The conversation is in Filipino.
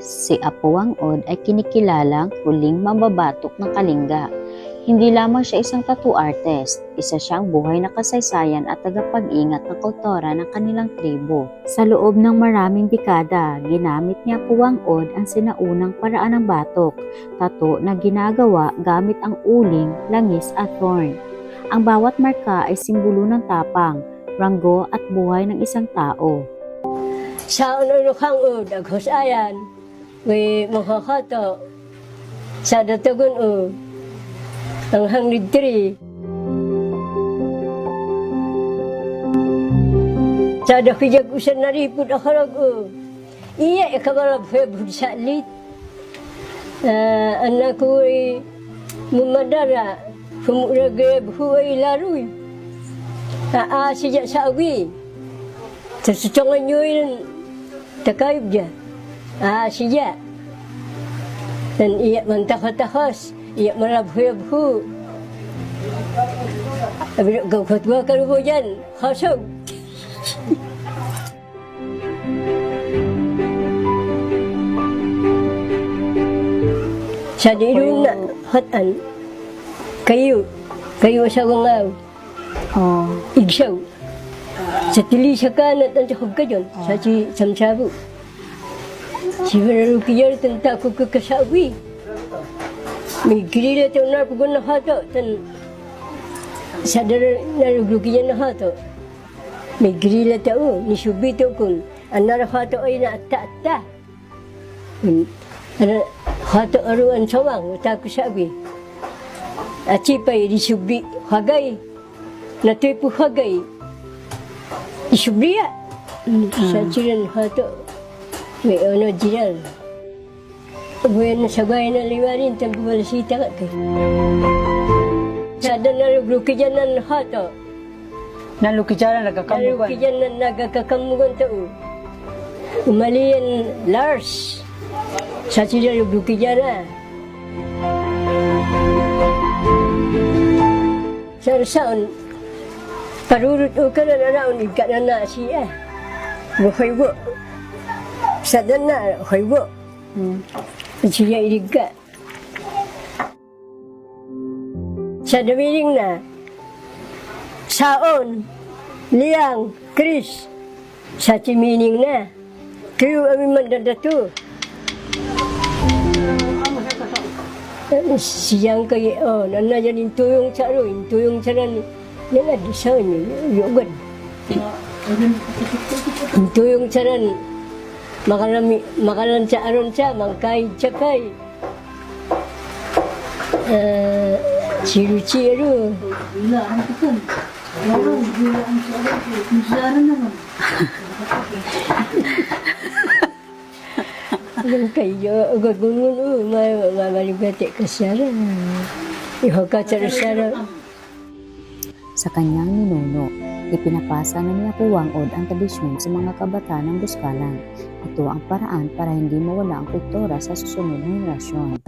Si Apo Wang-od ay kinikilalang huling mambabatok ng Kalinga. Hindi lamang siya isang tattoo artist, isa siyang buhay na kasaysayan at tagapag-ingat ng kultura ng kanilang tribo. Sa loob ng maraming dekada, ginamit ni Apo Wang-od ang sinaunang paraan ng batok, tattoo na ginagawa gamit ang uling, langis at thorn. Ang bawat marka ay simbolo ng tapang, ranggo at buhay ng isang tao. Sa unang aghusayan, may makakato sa datagun ang hangrid tri. Sa dakijag usan naripod akarag iya ikabalab febud sa lit. Anak ko ay mumadara, humuragay buhay laruy. Sijak sa awi. Sa sucangan nyo yun, takayub dyan. Sijak. Dan iya mantakatakas. Iya malabhu-yabhu. Abis gawkot-gwa ka rin po dyan. Khasog. Sa dirong na hatan, kayo sa wangaw. Igsaw. Sa tili sa kanat ang sakog ka dyan. Sa si samsabu. Si Vararukiyan tantakog ka kasawi. May kilila ito napugon na hato. Sa naruglukiyan na hato. May kilila ito nisubito kun. Ang narahato ay naata-ata. Hato aruan sawang. Utako sabi. At sipay risubi hagay. Natoy po hagay. Isubliya. Sa chiran hato. May ono jiran. Buwan na sabay na liwarin, tanpo malasita ka kayo. Sada naluki dyan ng hato. Naluki dyan na nagkakamugan. Naluki dyan na nagkakamugan tao. Umalian Lars. Sa sila naluki dyan na. Sa rasaon, parurut ka na naraon, ika na na siya. Buhay-bo. Sa dan na, buhay-bo. Siya ilig ka. Sa damiling na, saon, liang, Chris, sa timining na, kayo aming mandadato. Siyang kayo, nanayan yung tuyong saro, yung tuyong saran, yan na, disaw niyo, yugad. Yung tuyong saran, makalan sa aron siya, mangkay tsakay. Siru-siru. Ang kayo, gagungun mamalibate ka siya. Ihoka siya. Sa kanyang ninuno, ipinapasa na ni Apo Wang-od ang tradisyon sa mga kabataan ng Buskalan. Ito ang paraan para hindi mawala ang kultura sa susunod na henerasyon.